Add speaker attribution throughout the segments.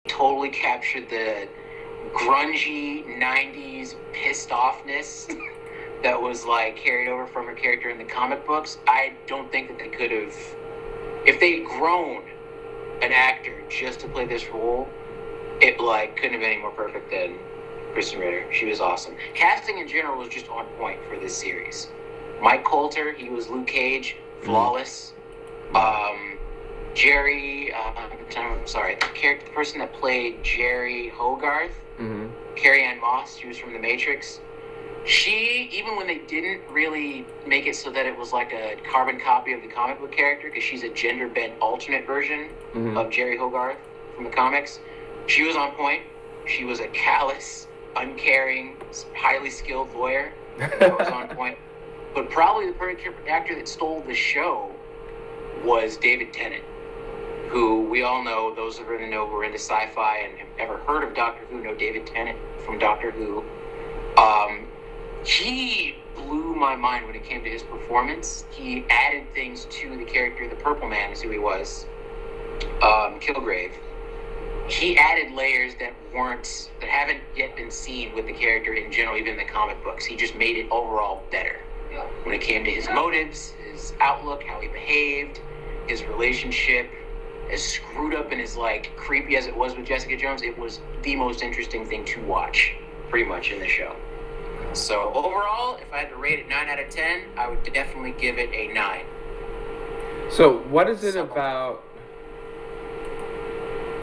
Speaker 1: totally captured the grungy 90s pissed offness that was like carried over from her character in the comic books. I don't think that they could have, if they'd grown an actor just to play this role, it like couldn't have been any more perfect than Kristen Ritter. She was awesome. Casting in general was just on point for this series. Mike Coulter, he was Luke Cage, flawless. Jerry, the person that played Jerry Hogarth, Carrie Ann Moss, she was from The Matrix. She, even when they didn't really make it so that it was like a carbon copy of the comic book character, because she's a gender-bent alternate version of Jerry Hogarth from the comics, she was on point. She was a callous, uncaring, highly skilled lawyer that was on point. But probably the perfect actor that stole the show was David Tennant, who we all know, those of us who know who are into sci-fi and have ever heard of Doctor Who know David Tennant from Doctor Who. He blew my mind when it came to his performance. He added things to the character. The Purple Man is who he was, Kilgrave. He added layers that haven't yet been seen with the character in general, even in the comic books. He just made it overall better. When it came to his motives, his outlook, how he behaved, his relationship, as screwed up and as like creepy as it was with Jessica Jones, it was the most interesting thing to watch, pretty much, in the show. So overall, if I had to rate it 9 out of 10, I would definitely give it a 9.
Speaker 2: So what is it about,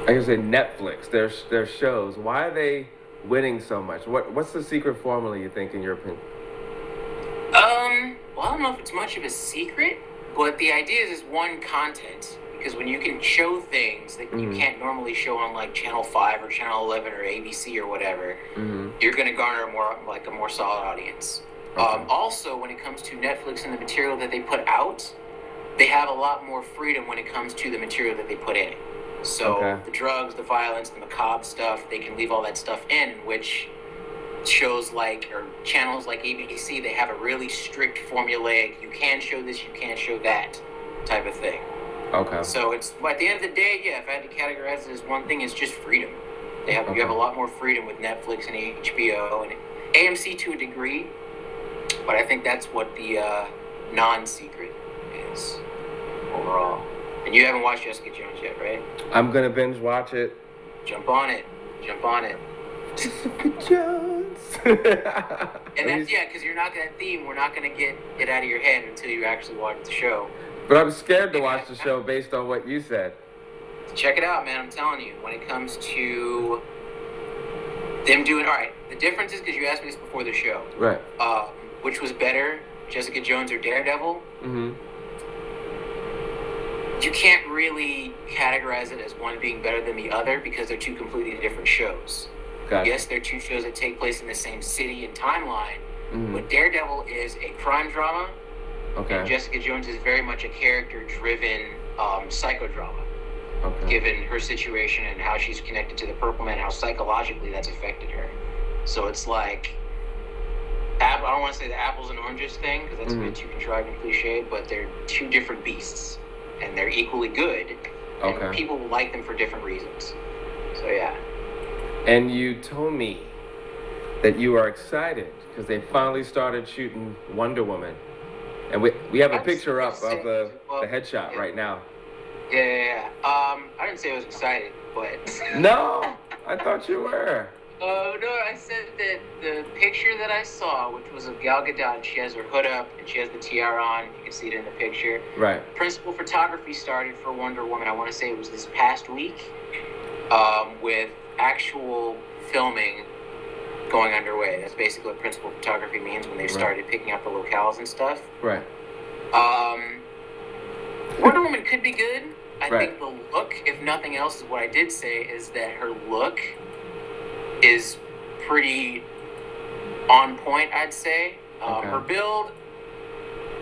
Speaker 2: I guess, Netflix, their shows? Why are they winning so much? What's the secret formula, you think, in your opinion?
Speaker 1: Well, I don't know if it's much of a secret, but the idea is one, content. Because when you can show things that you can't normally show on like Channel 5 or Channel 11 or ABC or whatever, you're going to garner a more solid audience. Also, when it comes to Netflix and the material that they put out, they have a lot more freedom when it comes to the material that they put in. So the drugs, the violence, the macabre stuff, they can leave all that stuff in, which shows like, or channels like ABC, they have a really strict formulaic, you can show this, you can't show that type of thing. So it's, at the end of the day, yeah, if I had to categorize it as one thing, it's just freedom. You have a lot more freedom with Netflix and HBO and AMC to a degree, but I think that's what the non-secret is overall. And you haven't watched Jessica Jones yet, right?
Speaker 2: I'm gonna binge watch it.
Speaker 1: Jump on it.
Speaker 2: Jessica Jones.
Speaker 1: And that's, because you're not that theme. We're not gonna get it out of your head until you actually watch the show.
Speaker 2: But I'm scared to watch the show based on what you said.
Speaker 1: Check it out, man. I'm telling you. When it comes to them doing... All right, the difference is, because you asked me this before the show.
Speaker 2: Right.
Speaker 1: Which was better, Jessica Jones or Daredevil? You can't really categorize it as one being better than the other because they're two completely different shows. Yes, they're two shows that take place in the same city and timeline, but Daredevil is a crime drama. And Jessica Jones is very much a character-driven psychodrama, given her situation and how she's connected to the Purple Man, how psychologically that's affected her. So it's like, I don't want to say the apples and oranges thing, because that's a bit too contrived and cliche, but they're two different beasts, and they're equally good, and people like them for different reasons. So yeah.
Speaker 2: And you told me that you are excited, because they finally started shooting Wonder Woman. And we have a picture up of the headshot right now.
Speaker 1: Yeah. I didn't say I was excited, but...
Speaker 2: No, I thought you were.
Speaker 1: Oh, no, I said that the picture that I saw, which was of Gal Gadot, she has her hood up and she has the tiara on. You can see it in the picture.
Speaker 2: Right.
Speaker 1: Principal photography started for Wonder Woman, I want to say it was this past week, with actual filming going underway. That's basically what principal photography means when they started picking up the locales and stuff.
Speaker 2: Right.
Speaker 1: Wonder Woman could be good. I think the look, if nothing else, is what I did say, is that her look is pretty on point, I'd say. Her build,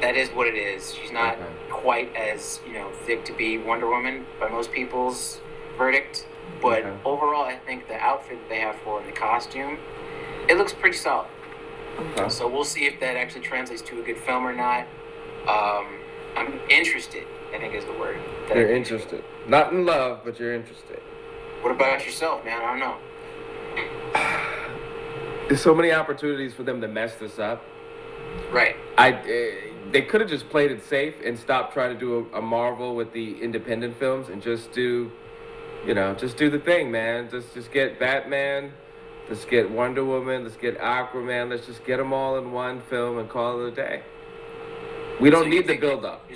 Speaker 1: that is what it is. She's not quite as, thick to be Wonder Woman by most people's verdict. But overall, I think the outfit that they have for her and the costume, it looks pretty solid. So we'll see if that actually translates to a good film or not. I'm interested, I think is the word.
Speaker 2: You're interested. Not in love, but you're interested.
Speaker 1: What about yourself, man? I don't know.
Speaker 2: There's so many opportunities for them to mess this up.
Speaker 1: Right.
Speaker 2: They could have just played it safe and stopped trying to do a Marvel with the independent films and just do, just do the thing, man. Just get Batman, let's get Wonder Woman, let's get Aquaman, let's just get them all in one film and call it a day. We don't need the build-up.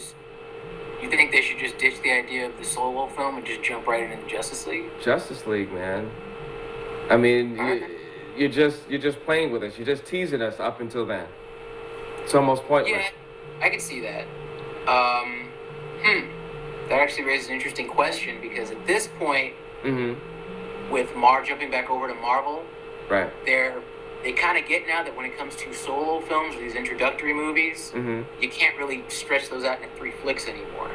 Speaker 1: You think they should just ditch the idea of the solo film and just jump right into the Justice League?
Speaker 2: Justice League, man. I mean, you're just playing with us. You're just teasing us up until then. It's almost pointless.
Speaker 1: Yeah, I can see that. That actually raises an interesting question because at this point, with jumping back over to Marvel,
Speaker 2: right?
Speaker 1: They kind of get now that when it comes to solo films or these introductory movies, you can't really stretch those out into 3 flicks anymore.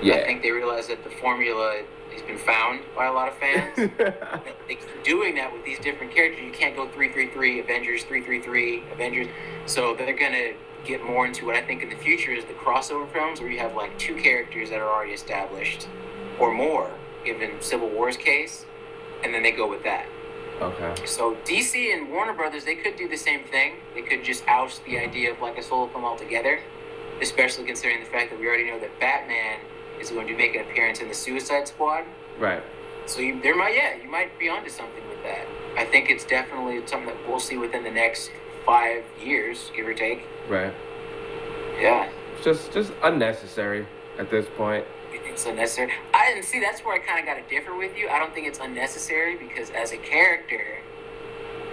Speaker 2: Yeah.
Speaker 1: I think they realize that the formula has been found by a lot of fans. They keep doing that with these different characters. You can't go 3-3-3 Avengers, 3-3-3 Avengers. So they're going to get more into what I think in the future is the crossover films where you have like 2 characters that are already established or more, given Civil War's case, and then they go with that.
Speaker 2: Okay.
Speaker 1: So DC and Warner Brothers, they could do the same thing. They could just oust the idea of like a solo film altogether, especially considering the fact that we already know that Batman is going to make an appearance in the Suicide Squad.
Speaker 2: Right.
Speaker 1: So you might be onto something with that. I think it's definitely something that we'll see within the next 5 years, give or take.
Speaker 2: Right.
Speaker 1: Yeah.
Speaker 2: It's just unnecessary at this point.
Speaker 1: It's unnecessary. I didn't see. That's where I kind of got to differ with you. I don't think it's unnecessary because as a character,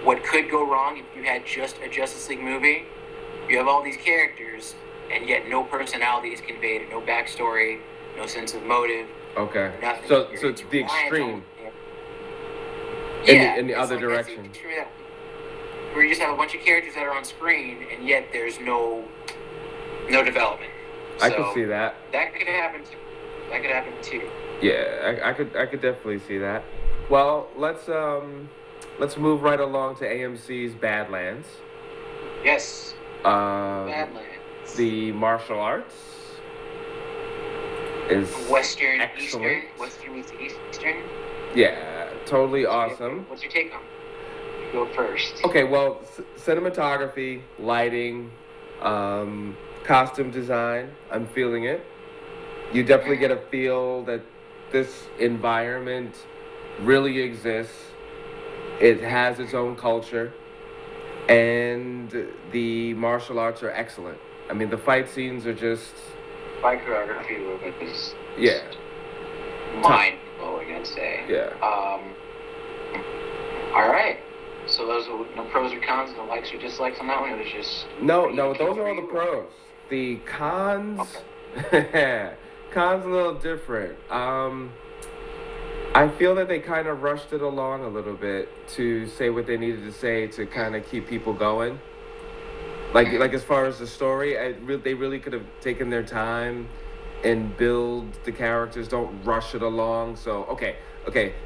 Speaker 1: what could go wrong if you had just a Justice League movie? You have all these characters, and yet no personality is conveyed, no backstory, no sense of motive.
Speaker 2: Okay.
Speaker 1: Nothing.
Speaker 2: So it's the extreme. In the other direction.
Speaker 1: Where you just have a bunch of characters that are on screen, and yet there's no development.
Speaker 2: I can see that.
Speaker 1: That could happen too.
Speaker 2: Yeah, I could definitely see that. Well, let's move right along to AMC's Badlands.
Speaker 1: Yes. Badlands.
Speaker 2: The martial arts is
Speaker 1: Western,
Speaker 2: excellent.
Speaker 1: Eastern, Western meets Eastern.
Speaker 2: Yeah, totally awesome.
Speaker 1: What's your take on it? You go first.
Speaker 2: Okay, well, cinematography, lighting, costume design, I'm feeling it. You definitely get a feel that this environment really exists. It has its own culture, and the martial arts are excellent. I mean, the fight scenes are just...
Speaker 1: Fight choreography is mind-blowing, I'd say.
Speaker 2: Yeah.
Speaker 1: All right. So those are no pros or cons, no likes or dislikes on that one? It was just...
Speaker 2: No, those are all the pros. The cons... Okay. Cons a little different. I feel that they kind of rushed it along a little bit to say what they needed to say to kind of keep people going. Like as far as the story, they really could have taken their time and build the characters. Don't rush it along. So okay,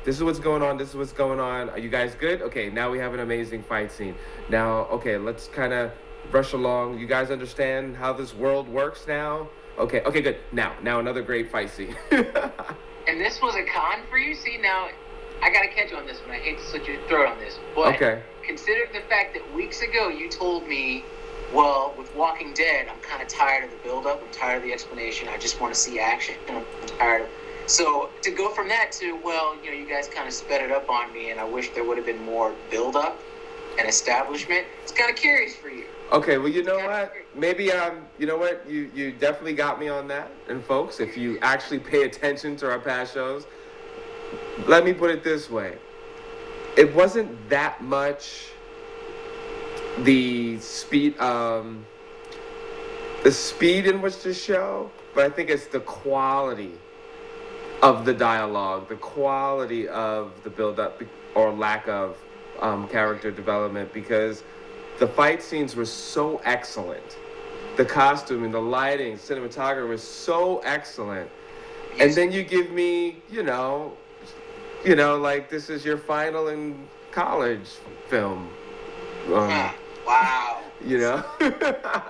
Speaker 2: this is what's going on. This is what's going on. Are you guys good? Okay, now we have an amazing fight scene. Now, okay, let's kind of rush along. You guys understand how this world works now? Okay, good. Now another great fight scene.
Speaker 1: And this was a con for you? See, now, I got to catch you on this one. I hate to slit your throat on this. But considering the fact that weeks ago you told me, well, with Walking Dead, I'm kind of tired of the build-up. I'm tired of the explanation. I just want to see action. I'm tired of... So to go from that to, well, you guys kind of sped it up on me, and I wish there would have been more build-up and establishment. It's kind of curious for you.
Speaker 2: Okay, well, you know what? Maybe, you know what? You definitely got me on that. And folks, if you actually pay attention to our past shows, let me put it this way. It wasn't that much the speed in which to show, but I think it's the quality of the dialogue, the quality of the build-up or lack of character development, because the fight scenes were so excellent. The costume and the lighting, cinematography was so excellent. And then you give me, like this is your final in college film.
Speaker 1: Wow.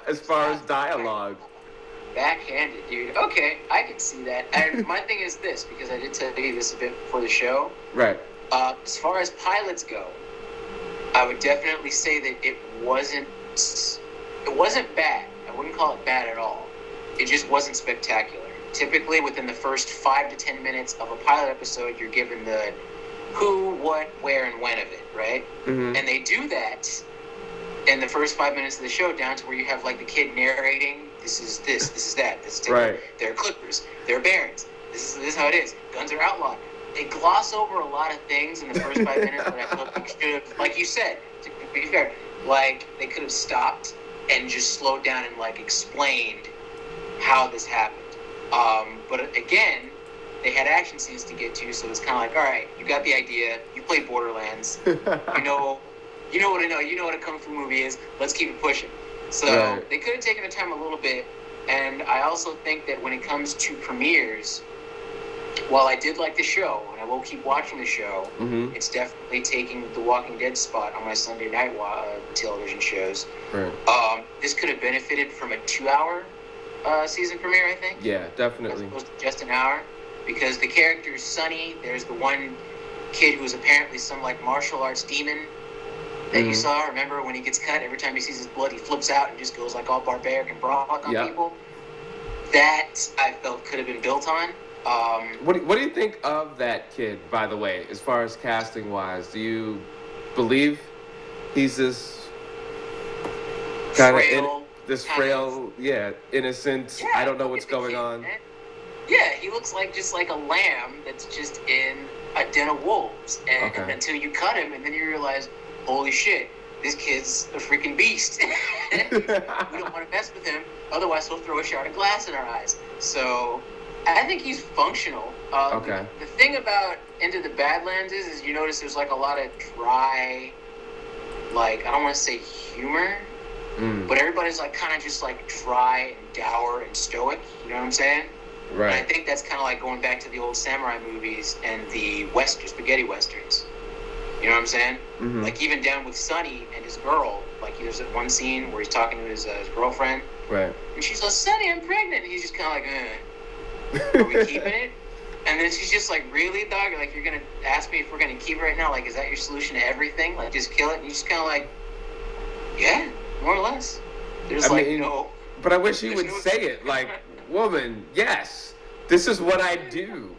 Speaker 2: As far as dialogue.
Speaker 1: Backhanded, dude. Okay, I can see that. And my thing is this, because I did tell you this a bit before the show.
Speaker 2: Right.
Speaker 1: As far as pilots go, I would definitely say that it wasn't bad. I wouldn't call it bad at all. It just wasn't spectacular. Typically, within the first 5 to 10 minutes of a pilot episode, you're given the who, what, where, and when of it, right? Mm-hmm. And they do that in the first 5 minutes of the show, down to where you have like the kid narrating, this is this is that, this is right. They're clippers, they're barons, this is how it is, guns are outlawed. They gloss over a lot of things in the first 5 minutes that I felt they should have, like you said, to be fair, like they could have stopped and just slowed down and like explained how this happened. But again, they had action scenes to get to, so it's kind of like, all right, you got the idea. You play Borderlands. You know what a kung fu movie is. Let's keep it pushing. So They could have taken the time a little bit. And I also think that when it comes to premieres, while I did like the show, and I will keep watching the show, mm-hmm. it's definitely taking the Walking Dead spot on my Sunday night television shows. Right. This could have benefited from a 2-hour season premiere, I think.
Speaker 2: Yeah, definitely.
Speaker 1: As opposed to just an hour. Because the character's Sonny, there's the one kid who's apparently some like martial arts demon that you saw. Remember when he gets cut, every time he sees his blood, he flips out and just goes like all barbaric and brawling on people. That I felt could have been built on.
Speaker 2: What do you think of that kid, by the way, as far as casting wise? Do you believe he's this kind of frail, innocent? Yeah, I don't know what's going on.
Speaker 1: Yeah, he looks like just like a lamb that's just in a den of wolves. And until you cut him, and then you realize, holy shit, this kid's a freaking beast. We don't want to mess with him, otherwise he'll throw a shard of glass in our eyes. So I think he's functional. The thing about Into the Badlands is you notice there's like a lot of dry, like, I don't want to say humor, but everybody's like kind of just like dry and dour and stoic. You know what I'm saying? Right. And I think that's kind of like going back to the old samurai movies and the spaghetti westerns. You know what I'm saying? Mm-hmm. Like even down with Sonny and his girl, like there's that one scene where he's talking to his girlfriend. Right. And she's like, Sonny, I'm pregnant. And he's just kind of like, are we keeping it? And then she's just like, really, dog? Like, you're going to ask me if we're going to keep it right now? Like, is that your solution to everything? Like, just kill it? And you're just kind of like, yeah, more or less. There's no...
Speaker 2: But I wish he would say it. Like, woman, yes, this is what I do.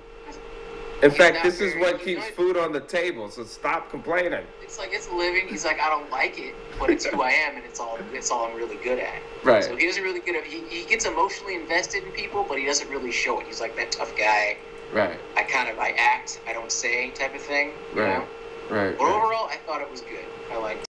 Speaker 2: In fact, this is what keeps food on the table, so stop complaining.
Speaker 1: It's like, it's living. He's like, I don't like it, but it's who I am, and it's all I'm really good at.
Speaker 2: Right.
Speaker 1: So he doesn't really he gets emotionally invested in people, but he doesn't really show it. He's like that tough guy.
Speaker 2: Right.
Speaker 1: I act, I don't say type of thing. You know?
Speaker 2: Right.
Speaker 1: But overall, I thought it was good. I liked it.